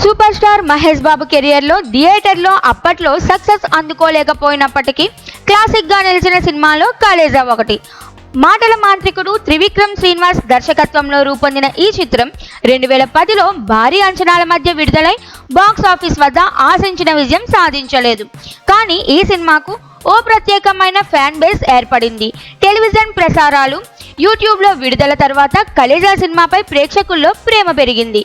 Super star Mahesh Babu కెరియర్లో థియేటర్లో అప్పట్లో సక్సెస్ అందుకోలేకపోయినప్పటికీ క్లాసిక్గా నిలిచిన సినిమాలో కలేజా ఒకటి. మాటల మాంత్రికుడు త్రివిక్రమ్ శ్రీనివాస్ దర్శకత్వంలో రూపొందిన ఈ చిత్రం 2010లో భారీ అంచనాల మధ్య విడుదలై బాక్స్ ఆఫీస్ వద్ద ఆశించిన విజయం సాధించలేదు. కానీ ఈ సినిమాకు ఓ ప్రత్యేకమైన ఫ్యాన్ బేస్ ఏర్పడింది. టెలివిజన్ ప్రసారాలు, యూట్యూబ్లో విడుదల తర్వాత కలేజా సినిమాపై ప్రేక్షకుల్లో ప్రేమ పెరిగింది.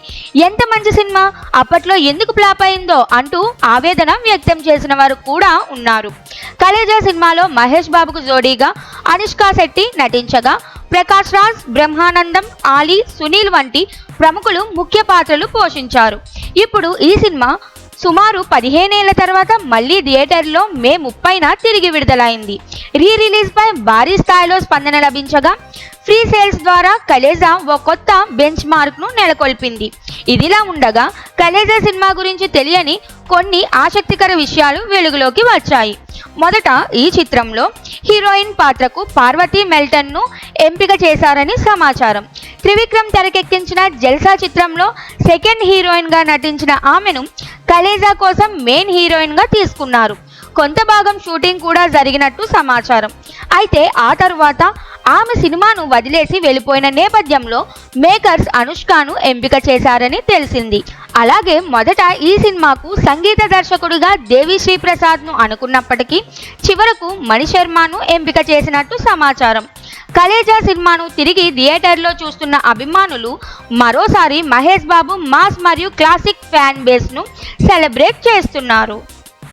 ఎంత మంచి సినిమా, అప్పట్లో ఎందుకు ఫ్లాప్ అయిందో అంటూ ఆవేదన వ్యక్తం చేసిన వారు కూడా ఉన్నారు. కలేజా సినిమాలో మహేష్ బాబుకు జోడీగా అనుష్క శెట్టి నటించగా ప్రకాష్ రాజ్, బ్రహ్మానందం, ఆలీ, సునీల్ వంటి ప్రముఖులు ముఖ్య పాత్రలు పోషించారు. ఇప్పుడు ఈ సినిమా సుమారు 15 ఏళ్ల తర్వాత మళ్లీ థియేటర్లో మే 30న తిరిగి విడుదలైంది. రిలీజ్పై భారీ స్థాయిలో స్పందన లభించగా ఫ్రీ సేల్స్ ద్వారా కలేజా ఓ కొత్త బెంచ్ మార్క్ను నెలకొల్పింది. ఇదిలా ఉండగా కలేజా సినిమా గురించి తెలియని కొన్ని ఆసక్తికర విషయాలు వెలుగులోకి వచ్చాయి. మొదట ఈ చిత్రంలో హీరోయిన్ పాత్రకు పార్వతీ మెల్టన్ను ఎంపిక చేశారని సమాచారం. త్రివిక్రమ్ తెరకెక్కించిన జల్సా చిత్రంలో సెకండ్ హీరోయిన్గా నటించిన ఆమెను కలేజా కోసం మెయిన్ హీరోయిన్గా తీసుకున్నారు. కొంత భాగం షూటింగ్ కూడా జరిగినట్టు సమాచారం. అయితే ఆ తరువాత ఆమె సినిమాను వదిలేసి వెళ్ళిపోయిన నేపథ్యంలో మేకర్స్ అనుష్కను ఎంపిక చేశారని తెలిసింది. అలాగే మొదట ఈ సినిమాకు సంగీత దర్శకుడిగా దేవిశ్రీ ప్రసాద్ను అనుకున్నప్పటికీ చివరకు మణిశర్మను ఎంపిక చేసినట్టు సమాచారం. కలేజా సినిమాను తిరిగి థియేటర్లో చూస్తున్న అభిమానులు మరోసారి మహేష్ బాబు మాస్ మరియు క్లాసిక్ ఫ్యాన్ బేస్ను సెలబ్రేట్ చేస్తున్నారు.